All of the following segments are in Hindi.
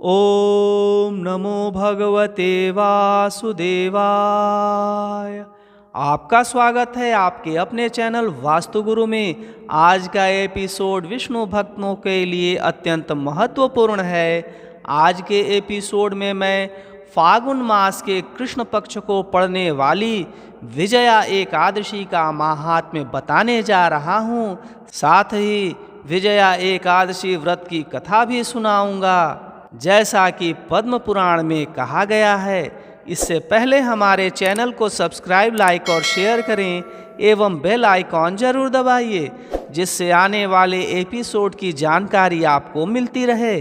ओम नमो भगवते वासुदेवाय। आपका स्वागत है आपके अपने चैनल वास्तुगुरु में। आज का एपिसोड विष्णु भक्तों के लिए अत्यंत महत्वपूर्ण है। आज के एपिसोड में मैं फागुन मास के कृष्ण पक्ष को पड़ने वाली विजया एकादशी का महात्म्य बताने जा रहा हूँ। साथ ही विजया एकादशी व्रत की कथा भी सुनाऊंगा, जैसा कि पद्म पुराण में कहा गया है। इससे पहले हमारे चैनल को सब्सक्राइब, लाइक और शेयर करें एवं बेल आइकॉन जरूर दबाइए, जिससे आने वाले एपिसोड की जानकारी आपको मिलती रहे।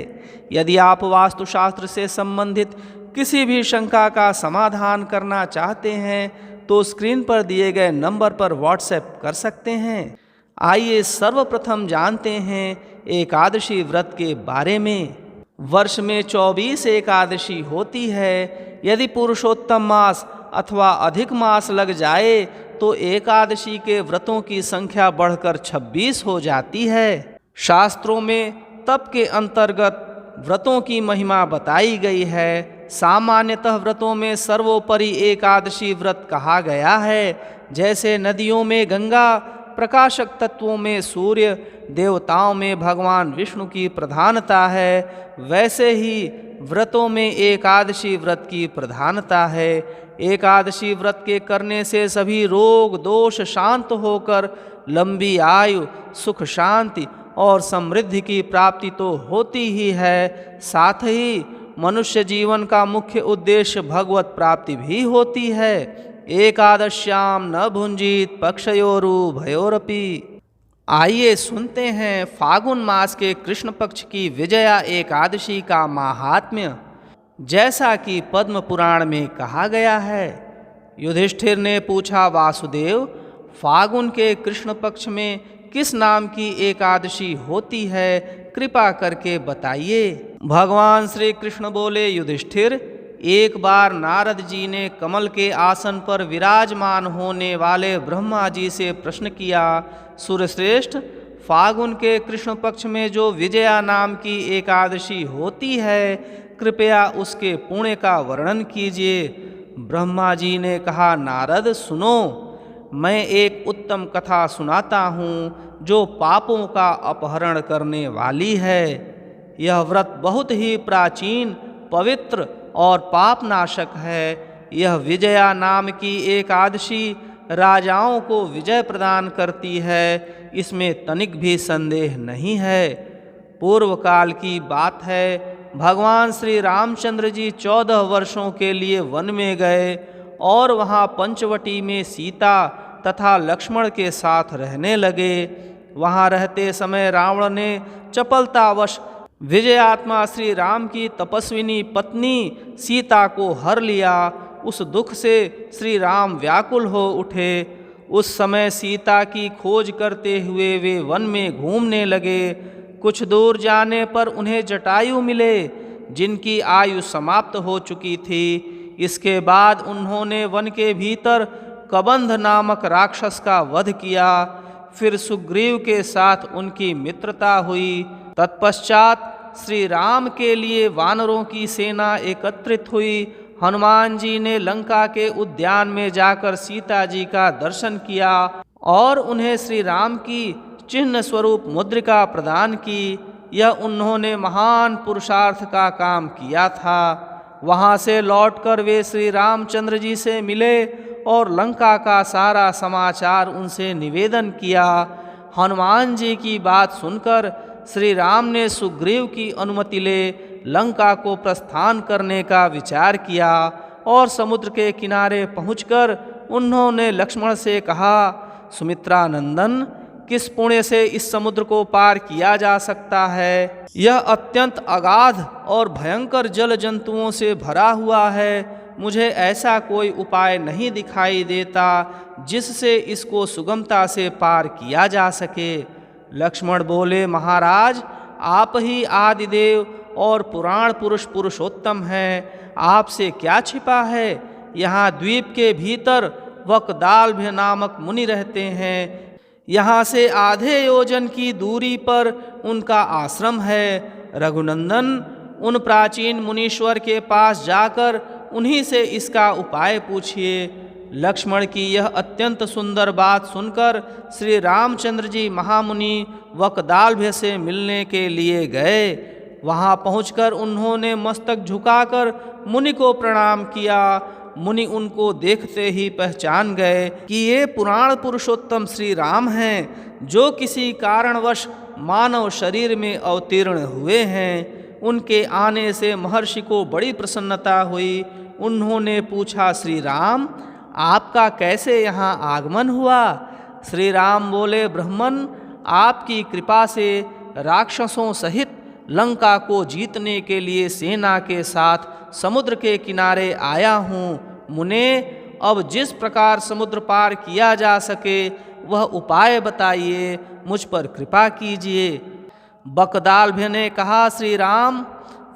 यदि आप वास्तुशास्त्र से संबंधित किसी भी शंका का समाधान करना चाहते हैं तो स्क्रीन पर दिए गए नंबर पर व्हाट्सएप कर सकते हैं। आइए सर्वप्रथम जानते हैं एकादशी व्रत के बारे में। वर्ष में 24 एकादशी होती है। यदि पुरुषोत्तम मास अथवा अधिक मास लग जाए तो एकादशी के व्रतों की संख्या बढ़कर 26 हो जाती है। शास्त्रों में तप के अंतर्गत व्रतों की महिमा बताई गई है। सामान्यतः व्रतों में सर्वोपरि एकादशी व्रत कहा गया है। जैसे नदियों में गंगा, प्रकाशक तत्वों में सूर्य, देवताओं में भगवान विष्णु की प्रधानता है, वैसे ही व्रतों में एकादशी व्रत की प्रधानता है। एकादशी व्रत के करने से सभी रोग दोष शांत होकर लंबी आयु, सुख, शांति और समृद्धि की प्राप्ति तो होती ही है, साथ ही मनुष्य जीवन का मुख्य उद्देश्य भगवत प्राप्ति भी होती है। एकादश्याम न भुंजीत पक्षयोरुभयोरपि। आइए सुनते हैं फागुन मास के कृष्ण पक्ष की विजया एकादशी का महात्म्य, जैसा कि पद्म पुराण में कहा गया है। युधिष्ठिर ने पूछा, वासुदेव, फागुन के कृष्ण पक्ष में किस नाम की एकादशी होती है, कृपा करके बताइए। भगवान श्री कृष्ण बोले, युधिष्ठिर, एक बार नारद जी ने कमल के आसन पर विराजमान होने वाले ब्रह्मा जी से प्रश्न किया, सूर्यश्रेष्ठ, फागुन के कृष्ण पक्ष में जो विजया नाम की एकादशी होती है, कृपया उसके पुण्य का वर्णन कीजिए। ब्रह्मा जी ने कहा, नारद सुनो, मैं एक उत्तम कथा सुनाता हूँ जो पापों का अपहरण करने वाली है। यह व्रत बहुत ही प्राचीन, पवित्र और पापनाशक है। यह विजया नाम की एकादशी राजाओं को विजय प्रदान करती है, इसमें तनिक भी संदेह नहीं है। पूर्व काल की बात है। भगवान श्री रामचंद्र जी 14 वर्षों के लिए वन में गए और वहाँ पंचवटी में सीता तथा लक्ष्मण के साथ रहने लगे। वहाँ रहते समय रावण ने चपलतावश विजयात्मा श्री राम की तपस्विनी पत्नी सीता को हर लिया। उस दुख से श्री राम व्याकुल हो उठे। उस समय सीता की खोज करते हुए वे वन में घूमने लगे। कुछ दूर जाने पर उन्हें जटायु मिले, जिनकी आयु समाप्त हो चुकी थी। इसके बाद उन्होंने वन के भीतर कबंध नामक राक्षस का वध किया। फिर सुग्रीव के साथ उनकी मित्रता हुई। तत्पश्चात श्री राम के लिए वानरों की सेना एकत्रित हुई। हनुमान जी ने लंका के उद्यान में जाकर सीता जी का दर्शन किया और उन्हें श्री राम की चिन्ह स्वरूप मुद्रिका प्रदान की। यह उन्होंने महान पुरुषार्थ का काम किया था। वहाँ से लौटकर वे श्री रामचंद्र जी से मिले और लंका का सारा समाचार उनसे निवेदन किया। हनुमान जी की बात सुनकर श्री राम ने सुग्रीव की अनुमति ले लंका को प्रस्थान करने का विचार किया और समुद्र के किनारे पहुंचकर उन्होंने लक्ष्मण से कहा, सुमित्रा नंदन, किस पुण्य से इस समुद्र को पार किया जा सकता है? यह अत्यंत अगाध और भयंकर जल जंतुओं से भरा हुआ है। मुझे ऐसा कोई उपाय नहीं दिखाई देता जिससे इसको सुगमता से पार किया जा सके। लक्ष्मण बोले, महाराज, आप ही आदिदेव और पुराण पुरुष पुरुषोत्तम हैं। आपसे क्या छिपा है? यहाँ द्वीप के भीतर वकदाल्भ नामक मुनि रहते हैं। यहाँ से आधे योजन की दूरी पर उनका आश्रम है। रघुनंदन, उन प्राचीन मुनीश्वर के पास जाकर उन्हीं से इसका उपाय पूछिए। लक्ष्मण की यह अत्यंत सुंदर बात सुनकर श्री रामचंद्र जी महामुनि वकदालभ्य से मिलने के लिए गए। वहाँ पहुंचकर उन्होंने मस्तक झुकाकर मुनि को प्रणाम किया। मुनि उनको देखते ही पहचान गए कि ये पुराण पुरुषोत्तम श्री राम हैं, जो किसी कारणवश मानव शरीर में अवतीर्ण हुए हैं। उनके आने से महर्षि को बड़ी प्रसन्नता हुई। उन्होंने पूछा, श्री राम, आपका कैसे यहाँ आगमन हुआ? श्री राम बोले, ब्रह्मन, आपकी कृपा से राक्षसों सहित लंका को जीतने के लिए सेना के साथ समुद्र के किनारे आया हूँ। मुने, अब जिस प्रकार समुद्र पार किया जा सके वह उपाय बताइए, मुझ पर कृपा कीजिए। बकदालभ्य ने कहा, श्री राम,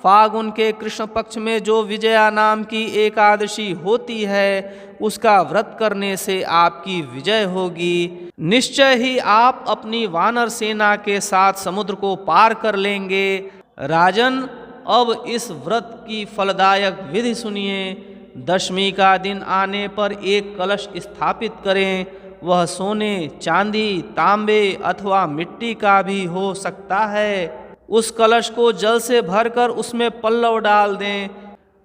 फागुन के कृष्ण पक्ष में जो विजया नाम की एकादशी होती है उसका व्रत करने से आपकी विजय होगी। निश्चय ही आप अपनी वानर सेना के साथ समुद्र को पार कर लेंगे। राजन, अब इस व्रत की फलदायक विधि सुनिए। दशमी का दिन आने पर एक कलश स्थापित करें। वह सोने, चांदी, तांबे अथवा मिट्टी का भी हो सकता है। उस कलश को जल से भरकर उसमें पल्लव डाल दें।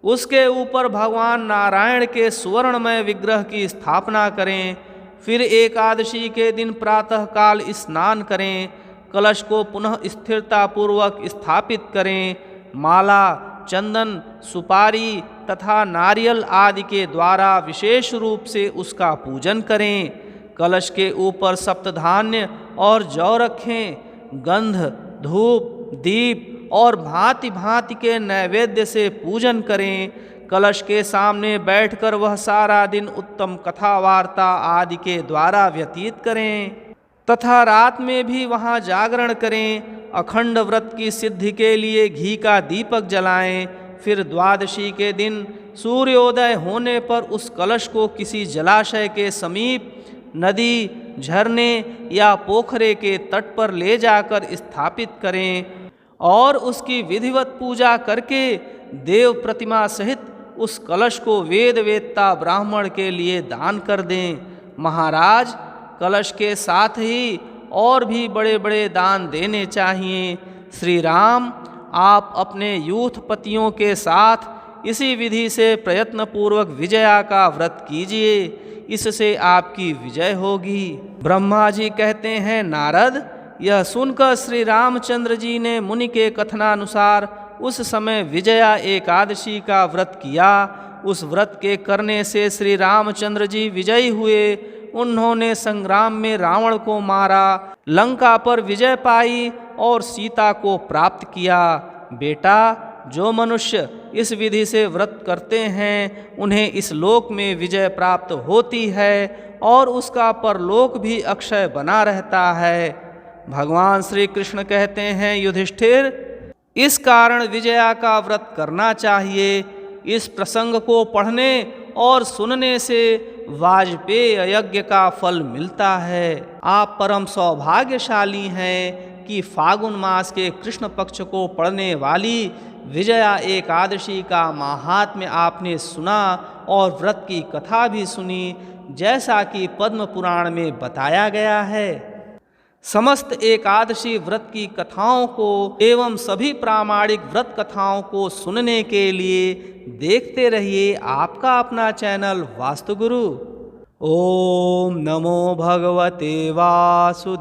उसके ऊपर भगवान नारायण के सुवर्णमय विग्रह की स्थापना करें। फिर एकादशी के दिन प्रातःकाल स्नान करें। कलश को पुनः स्थिरतापूर्वक स्थापित करें। माला, चंदन, सुपारी तथा नारियल आदि के द्वारा विशेष रूप से उसका पूजन करें। कलश के ऊपर सप्तधान्य और जौ रखें। गंध, धूप, दीप और भांति भांति के नैवेद्य से पूजन करें। कलश के सामने बैठकर वह सारा दिन उत्तम कथा वार्ता आदि के द्वारा व्यतीत करें तथा रात में भी वहाँ जागरण करें। अखंड व्रत की सिद्धि के लिए घी का दीपक जलाएं। फिर द्वादशी के दिन सूर्योदय होने पर उस कलश को किसी जलाशय के समीप, नदी, झरने या पोखरे के तट पर ले जाकर स्थापित करें और उसकी विधिवत पूजा करके देव प्रतिमा सहित उस कलश को वेद वेत्ता ब्राह्मण के लिए दान कर दें। महाराज, कलश के साथ ही और भी बड़े बड़े दान देने चाहिए। श्री राम, आप अपने यूथ पतियों के साथ इसी विधि से प्रयत्नपूर्वक विजया का व्रत कीजिए, इससे आपकी विजय होगी। ब्रह्मा जी कहते हैं, नारद, यह सुनकर श्री रामचंद्र जी ने मुनि के कथनानुसार उस समय विजया एकादशी का व्रत किया। उस व्रत के करने से श्री रामचंद्र जी विजयी हुए। उन्होंने संग्राम में रावण को मारा, लंका पर विजय पाई और सीता को प्राप्त किया। बेटा, जो मनुष्य इस विधि से व्रत करते हैं उन्हें इस लोक में विजय प्राप्त होती है और उसका परलोक भी अक्षय बना रहता है। भगवान श्री कृष्ण कहते हैं, युधिष्ठिर, इस कारण विजया का व्रत करना चाहिए। इस प्रसंग को पढ़ने और सुनने से वाजपेय यज्ञ का फल मिलता है। आप परम सौभाग्यशाली हैं कि फागुन मास के कृष्ण पक्ष को पड़ने वाली विजया एकादशी का महात्म्य आपने सुना और व्रत की कथा भी सुनी, जैसा कि पद्म पुराण में बताया गया है। समस्त एकादशी व्रत की कथाओं को एवं सभी प्रामाणिक व्रत कथाओं को सुनने के लिए देखते रहिए आपका अपना चैनल वास्तुगुरु। ओम नमो भगवते वासुदेवाय।